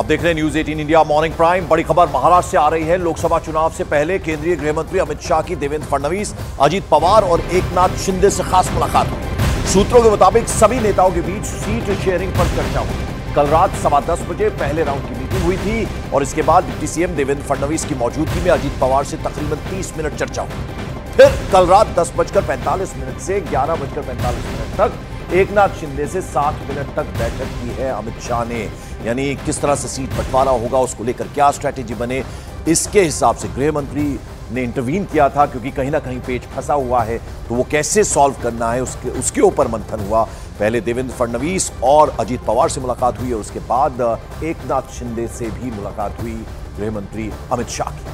आप देख रहे हैं न्यूज 18 इंडिया मॉर्निंग प्राइम। बड़ी खबर महाराष्ट्र से आ रही है। लोकसभा चुनाव से पहले केंद्रीय गृह मंत्री अमित शाह की देवेंद्र फडणवीस, अजीत पवार और एकनाथ शिंदे से खास मुलाकात हुई। सूत्रों के मुताबिक सभी नेताओं के बीच सीट शेयरिंग पर चर्चा हुई। कल रात 10:15 बजे पहले राउंड की मीटिंग हुई थी और इसके बाद डिप्टी सीएम देवेंद्र फडणवीस की मौजूदगी में अजीत पवार से तकरीबन 30 मिनट चर्चा हुई। फिर कल रात 10:45 से 11:45 तक एकनाथ शिंदे से 60 मिनट तक बैठक की है अमित शाह ने। यानी किस तरह से सीट बंटवारा होगा, उसको लेकर क्या स्ट्रैटेजी बने, इसके हिसाब से गृह मंत्री ने इंटरवीन किया था, क्योंकि कहीं ना कहीं पेच फंसा हुआ है, तो वो कैसे सॉल्व करना है उसके ऊपर मंथन हुआ। पहले देवेंद्र फडणवीस और अजीत पवार से मुलाकात हुई और उसके बाद एकनाथ शिंदे से भी मुलाकात हुई गृह मंत्री अमित शाह की।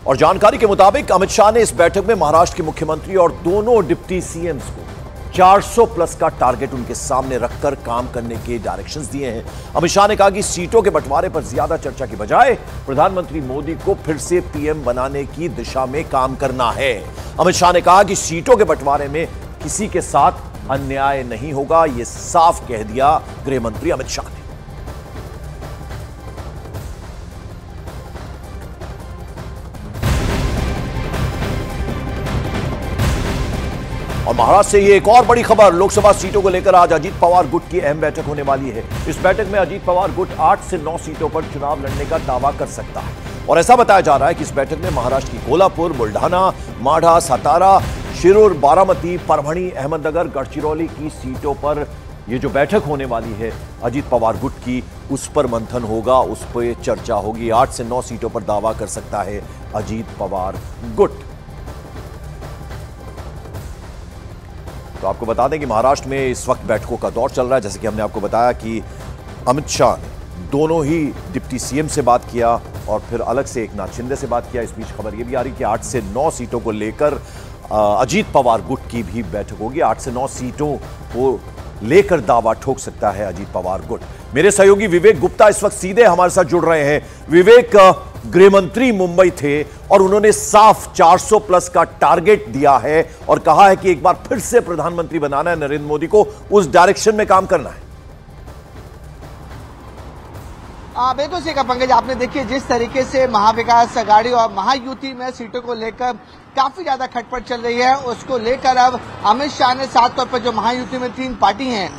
और जानकारी के मुताबिक अमित शाह ने इस बैठक में महाराष्ट्र के मुख्यमंत्री और दोनों डिप्टी सीएम्स को 400 प्लस का टारगेट उनके सामने रखकर काम करने के डायरेक्शंस दिए हैं। अमित शाह ने कहा कि सीटों के बंटवारे पर ज्यादा चर्चा की बजाय प्रधानमंत्री मोदी को फिर से पीएम बनाने की दिशा में काम करना है। अमित शाह ने कहा कि सीटों के बंटवारे में किसी के साथ अन्याय नहीं होगा, यह साफ कह दिया गृह मंत्री अमित शाह ने। और महाराष्ट्र से ये एक और बड़ी खबर, लोकसभा सीटों को लेकर आज अजीत पवार गुट की अहम बैठक होने वाली है। इस बैठक में अजीत पवार गुट 8 से 9 सीटों पर चुनाव लड़ने का दावा कर सकता है और ऐसा बताया जा रहा है कि इस बैठक में महाराष्ट्र की कोल्हापुर, बुल्ढाना, माढा, सातारा, शिरूर, बारामती, परभणी, अहमदनगर, गढ़चिरौली की सीटों पर यह जो बैठक होने वाली है अजीत पवार गुट की, उस पर मंथन होगा, उस पर चर्चा होगी। 8 से 9 सीटों पर दावा कर सकता है अजीत पवार गुट। तो आपको बता दें कि महाराष्ट्र में इस वक्त बैठकों का दौर चल रहा है। जैसे कि हमने आपको बताया कि अमित शाह ने दोनों ही डिप्टी सीएम से बात किया और फिर अलग से एकनाथ शिंदे से बात किया। इस बीच खबर यह भी आ रही कि 8 से 9 सीटों को लेकर अजीत पवार गुट की भी बैठक होगी। 8 से 9 सीटों को लेकर दावा ठोक सकता है अजीत पवार गुट। मेरे सहयोगी विवेक गुप्ता इस वक्त सीधे हमारे साथ जुड़ रहे हैं। विवेक, गृह मंत्री मुंबई थे और उन्होंने साफ 400 प्लस का टारगेट दिया है और कहा है कि एक बार फिर से प्रधानमंत्री बनाना है नरेंद्र मोदी को, उस डायरेक्शन में काम करना है। बिल्कुल सही कहा पंकज आपने। देखिए जिस तरीके से महाविकास अघाड़ी और महायुति में सीटों को लेकर काफी ज्यादा खटपट चल रही है, उसको लेकर अब अमित शाह ने साफ तौर पर जो महायुति में 3 पार्टी हैं,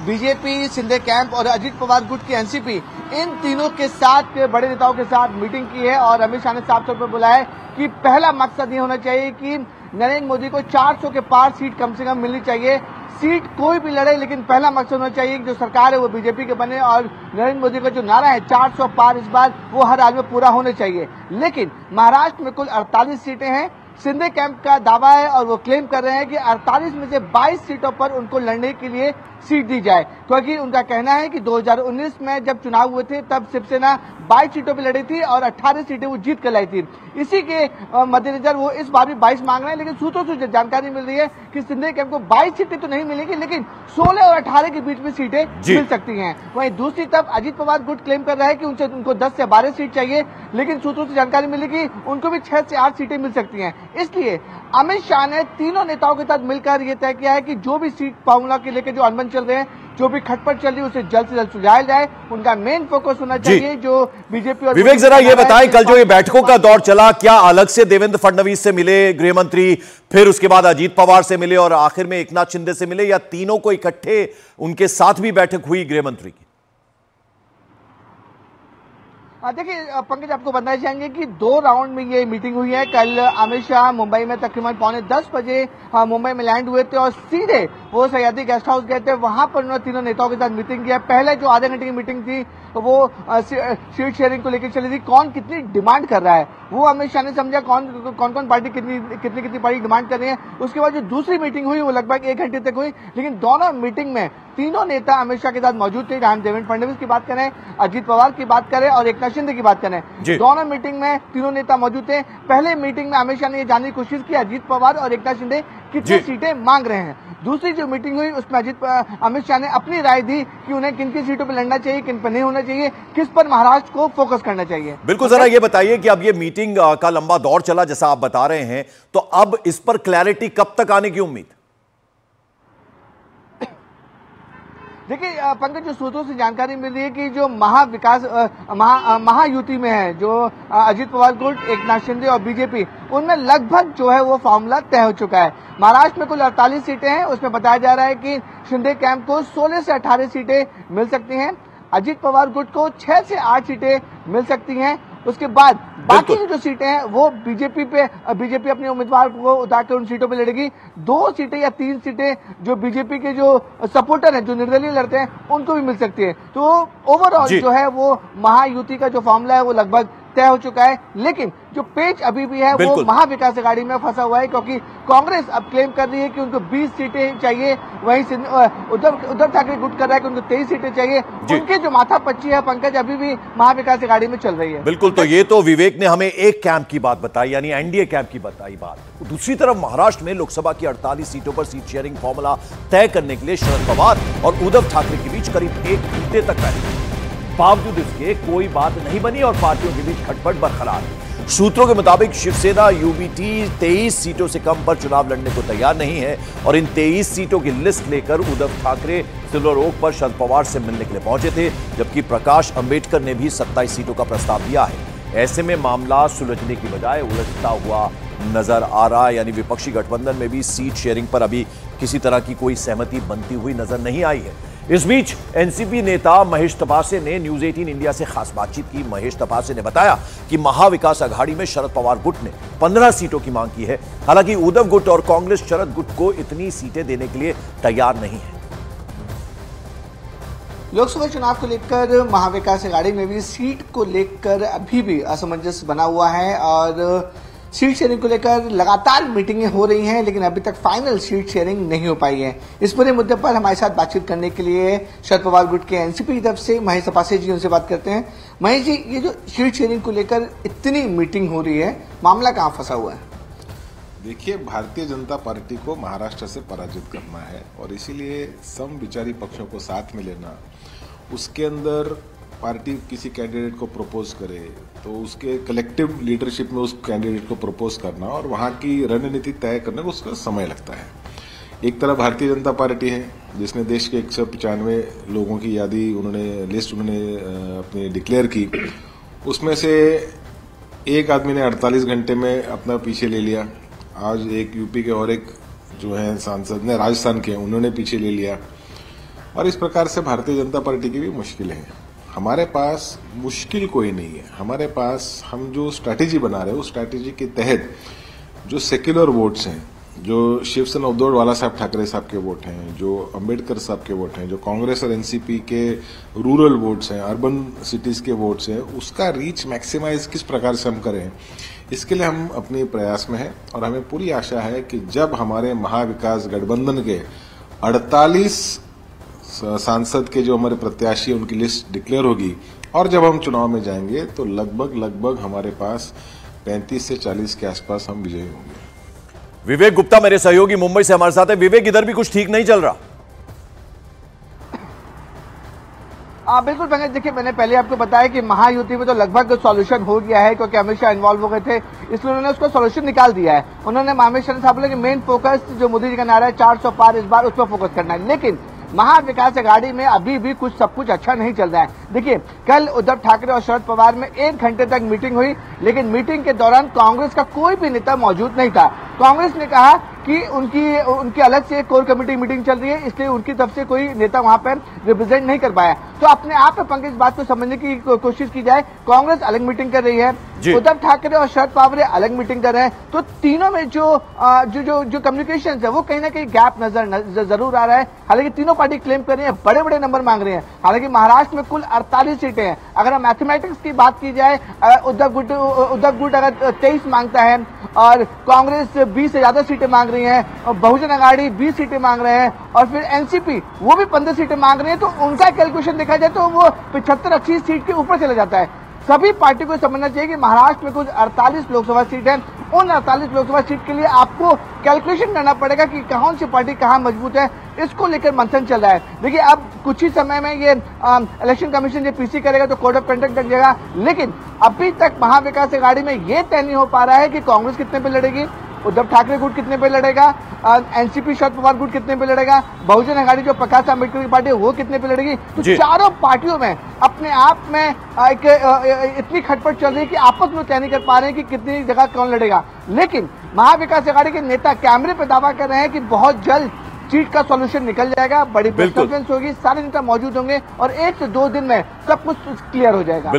बीजेपी, शिंदे कैंप और अजीत पवार गुट की एनसीपी, इन तीनों के साथ बड़े नेताओं के साथ मीटिंग की है और अमित शाह ने साफ तौर पर बोला है कि पहला मकसद ये होना चाहिए कि नरेंद्र मोदी को 400 के पार सीट कम से कम मिलनी चाहिए। सीट कोई भी लड़े, लेकिन पहला मकसद होना चाहिए कि जो सरकार है वो बीजेपी के बने और नरेंद्र मोदी का जो नारा है 400 पार, इस बार वो हर हाल में पूरा होने चाहिए। लेकिन महाराष्ट्र में कुल 48 सीटें हैं। शिंदे कैंप का दावा है और वो क्लेम कर रहे हैं कि 48 में से 22 सीटों पर उनको लड़ने के लिए सीट दी जाए, क्योंकि उनका कहना है कि 2019 में जब चुनाव हुए थे तब शिवसेना 22 सीटों पर लड़ी थी और 18 सीटें वो जीत कर लाई थी। इसी के मद्देनजर वो इस बार भी 22 मांग रहे हैं। लेकिन सूत्रों से जानकारी मिल रही है कि शिंदे कैंप को 22 सीटें तो नहीं मिलेगी, लेकिन 16 और 18 के बीच में सीटें मिल सकती हैं। वहीं दूसरी तरफ अजीत पवार गुट क्लेम कर रहा है कि उनको 10 से 12 सीट चाहिए, लेकिन सूत्रों से जानकारी मिली कि उनको भी 6 से 8 सीटें मिल सकती हैं। इसलिए अमित शाह ने तीनों नेताओं के साथ मिलकर यह तय किया है कि जो भी सीट फॉर्मूला के लेकर जो अनबन चल रहे हैं, जो भी खटपट चल रही है, उसे जल्द से जल्द सुलझाया जाए। उनका मेन फोकस होना चाहिए जो बीजेपी और विवेक, जरा ये बताएं, कल जो ये बैठकों का दौर चला, क्या अलग से देवेंद्र फडणवीस से मिले गृह मंत्री, फिर उसके बाद अजीत पवार से मिले और आखिर में एकनाथ शिंदे से मिले, या तीनों को इकट्ठे उनके साथ भी बैठक हुई गृह मंत्री की? देखिए पंकज आपको बताना चाहेंगे कि 2 राउंड में ये मीटिंग हुई है। कल अमित शाह मुंबई में तकरीबन 9:45 बजे मुंबई में लैंड हुए थे और सीधे वो सह्याद्री गेस्ट हाउस गए थे। वहां पर उन्होंने तीनों नेताओं के साथ मीटिंग किया। पहले जो आधे घंटे की मीटिंग थी तो वो सीट शेयरिंग को लेकर चली थी, कौन कितनी डिमांड कर रहा है वो अमित शाह ने समझा, कौन पार्टी कितनी पार्टी डिमांड कर रही है। उसके बाद जो दूसरी मीटिंग हुई वो लगभग 1 घंटे तक हुई, लेकिन दोनों मीटिंग में तीनों नेता अमित शाह के साथ मौजूद थे। हम देवेंद्र फडणवीस की बात करें, अजीत पवार की बात करें और एकनाथ शिंदे की बात करें, दोनों मीटिंग में तीनों नेता मौजूद थे। पहले मीटिंग में अमित शाह ने यह जानने की कोशिश की अजीत पवार और एकनाथ शिंदे कितनी सीटें मांग रहे हैं। दूसरी जो मीटिंग हुई उसमें अमित शाह ने अपनी राय दी कि उन्हें किन किन सीटों पर लड़ना चाहिए, किन पर नहीं होना चाहिए, किस पर महाराष्ट्र को फोकस करना चाहिए। बिल्कुल, जरा ये बताइए कि अब ये मीटिंग का लंबा दौर चला जैसा आप बता रहे हैं, तो अब इस पर क्लैरिटी कब तक आने की उम्मीद? देखिए पंकज, जो सूत्रों से जानकारी मिल रही है कि जो महायुति में है, जो अजीत पवार गुट, एकनाथ शिंदे और बीजेपी, उनमें लगभग जो है वो फॉर्मूला तय हो चुका है। महाराष्ट्र में कुल 48 सीटें हैं, उसमें बताया जा रहा है कि शिंदे कैंप को 16 से 18 सीटें मिल सकती हैं, अजीत पवार गुट को 6 से 8 सीटें मिल सकती हैं। उसके बाद बाकी जो सीटें हैं वो बीजेपी अपने उम्मीदवार को उतारकर उन सीटों पे लड़ेगी। 2 सीटें या 3 सीटें जो बीजेपी के जो सपोर्टर हैं, जो निर्दलीय लड़ते हैं, उनको भी मिल सकती है। तो ओवरऑल जो है वो महायुति का जो फॉर्मूला है वो लगभग तय हो चुका है। लेकिन जो पेच अभी भी है वो महाविकास अघाड़ी में फंसा हुआ है, क्योंकि कांग्रेस अब क्लेम कर रही है कि उनको 20 सीटें चाहिए, वहीं उद्धव ठाकरे गुट कर रहा है कि उनको 23 सीटें चाहिए। उनके जो माथापच्ची है पंकज अभी भी महाविकास अघाड़ी में चल रही है। बिल्कुल, तो ये तो विवेक ने हमें एक कैंप की बात बताई, यानी एनडीए कैंप की बताई बात। दूसरी तरफ महाराष्ट्र में लोकसभा की 48 सीटों पर सीट शेयरिंग फॉर्मूला तय करने के लिए शरद पवार और उद्धव ठाकरे के बीच करीब 1 घंटे तक बैठे, बावजूद इसके कोई बात नहीं बनी और पार्टियों के बीच खटपट बरकरार। सूत्रों के मुताबिक शिवसेना यूबीटी 23 सीटों से कम पर चुनाव लड़ने को तैयार नहीं है और इन 23 सीटों की लिस्ट लेकर उद्धव ठाकरे सिल्वर ओक पर शरद पवार से मिलने के लिए पहुंचे थे, जबकि प्रकाश अंबेडकर ने भी 27 सीटों का प्रस्ताव दिया है। ऐसे में मामला सुलझने की बजाय उलझता हुआ नजर आ रहा है, यानी विपक्षी गठबंधन में भी सीट शेयरिंग पर अभी किसी तरह की कोई सहमति बनती हुई नजर नहीं आई है। इस बीच एनसीपी नेता महेश तपासे ने न्यूज 18 इंडिया से खास बातचीत की। महेश तपासे ने बताया कि महाविकास अघाड़ी में शरद पवार गुट ने 15 सीटों की मांग की है। हालांकि उद्धव गुट और कांग्रेस शरद गुट को इतनी सीटें देने के लिए तैयार नहीं है। लोकसभा चुनाव को लेकर महाविकास अघाड़ी में भी सीट को लेकर अभी भी असमंजस बना हुआ है और सीट शेयरिंग को लेकर लगातार मीटिंगें हो रही हैं, लेकिन अभी तक फाइनल सीट शेयरिंग नहीं हो पाई है। इस पूरे मुद्दे पर हमारे साथ बातचीत करने के लिए शरद पवार गुट के एनसीपी की तरफ से महेश तपासे जी, उनसे बात करते हैं। महेश जी, ये जो सीट शेयरिंग को लेकर इतनी मीटिंग हो रही है, मामला कहाँ फंसा हुआ है? देखिए, भारतीय जनता पार्टी को महाराष्ट्र से पराजित करना है और इसीलिए सम विचारी पक्षों को साथ में लेना, उसके अंदर पार्टी किसी कैंडिडेट को प्रपोज करे तो उसके कलेक्टिव लीडरशिप में उस कैंडिडेट को प्रपोज करना और वहाँ की रणनीति तय करने को उसका समय लगता है। एक तरफ भारतीय जनता पार्टी है जिसने देश के 195 लोगों की लिस्ट उन्होंने अपनी डिक्लेयर की, उसमें से एक आदमी ने 48 घंटे में अपना पीछे ले लिया। आज एक यूपी के और एक जो है सांसद ने राजस्थान के, उन्होंने पीछे ले लिया और इस प्रकार से भारतीय जनता पार्टी की भी मुश्किल है। हमारे पास मुश्किल कोई नहीं है, हमारे पास हम जो स्ट्रैटेजी बना रहे हैं उस स्ट्रैटेजी के तहत जो सेक्युलर वोट्स हैं, जो शिवसेना उद्धव बाला साहब ठाकरे साहब के वोट हैं, जो अंबेडकर साहब के वोट हैं, जो कांग्रेस और एनसीपी के रूरल वोट्स हैं, अर्बन सिटीज के वोट्स हैं, उसका रीच मैक्सिमाइज किस प्रकार से हम करें, इसके लिए हम अपने प्रयास में हैं और हमें पूरी आशा है कि जब हमारे महाविकास गठबंधन के 48 सांसद के जो हमारे प्रत्याशी हैं उनकी लिस्ट डिक्लेयर होगी और जब हम चुनाव में जाएंगे तो लगभग हमारे पास 35 से 40 के आसपास हम विजयी होंगे। विवेक गुप्ता मेरे सहयोगी मुंबई से हमारे साथ है। विवेक, इधर भी कुछ ठीक नहीं चल रहा? बिल्कुल पंकज, देखिए मैंने पहले आपको बताया कि महायुति में तो लगभग सॉल्यूशन हो गया है, क्योंकि अमित शाह इन्वॉल्व हो गए थे, इसलिए उन्होंने उसको सॉल्यूशन निकाल दिया है। उन्होंने महेश साहब बोले कि मेन फोकस जो मोदी जी का नारा है 400 पार, इस बार उस पर फोकस करना है। लेकिन महाविकास अघाड़ी में अभी भी सब कुछ अच्छा नहीं चल रहा है। देखिए, कल उद्धव ठाकरे और शरद पवार में 1 घंटे तक मीटिंग हुई, लेकिन मीटिंग के दौरान कांग्रेस का कोई भी नेता मौजूद नहीं था। कांग्रेस ने कहा कि उनकी अलग से कोर कमेटी मीटिंग चल रही है, इसलिए उनकी तरफ से कोई नेता वहां पर रिप्रेजेंट नहीं कर पाया। तो अपने आप में पंकज, इस बात को समझने की कोशिश की जाए, कांग्रेस अलग मीटिंग कर रही है, उद्धव ठाकरे और शरद पवार अलग मीटिंग कर रहे हैं, तो तीनों में जो कम्युनिकेशन है वो कहीं ना कहीं गैप नजर जरूर आ रहा है। हालांकि तीनों पार्टी क्लेम कर रही है, बड़े बड़े नंबर मांग रहे हैं। हालांकि महाराष्ट्र में कुल 48 सीटें हैं। अगर हम मैथमेटिक्स की बात की जाए, उद्धव गुट अगर 23 मांगता है और कांग्रेस 20 से ज्यादा सीटें मांग रही है और बहुजन अघाड़ी 20 सीटें मांग रहे हैं और फिर एनसीपी वो भी 15 सीटें मांग रही है, तो उनका कैलकुलेशन देखा जाए तो वो 75-80 सीट के ऊपर चला जाता है। सभी पार्टी को समझना चाहिए कि महाराष्ट्र में कुछ 48 लोकसभा सीट है। उन 48 लोकसभा सीट के लिए आपको कैलकुलेशन करना पड़ेगा कि कौन सी पार्टी कहां मजबूत है, इसको लेकर मंथन चल रहा है। देखिए, अब कुछ ही समय में ये इलेक्शन कमीशन जो पीसी करेगा तो कोड ऑफ कंडक्ट लग जाएगा, लेकिन अभी तक महाविकास अघाड़ी में ये तय नहीं हो पा रहा है कि कांग्रेस कितने पे लड़ेगी, उद्धव ठाकरे गुट कितने पे लड़ेगा, एनसीपी शरद पवार गुट कितने पे लड़ेगा, बहुजन अघाड़ी जो प्रकाश आंबेडकर की पार्टी है वो कितने पे लड़ेगी। तो चारों पार्टियों में अपने आप में इतनी खटपट चल रही है कि आपस में तय नहीं कर पा रहे हैं कि कितनी जगह कौन लड़ेगा। लेकिन महाविकास अघाड़ी के नेता कैमरे पे दावा कर रहे हैं कि बहुत जल्द सीट का सॉल्यूशन निकल जाएगा, बड़ी प्रेस कॉन्फ्रेंस होगी, सारे नेता मौजूद होंगे और 1 से 2 दिन में सब कुछ क्लियर हो जाएगा।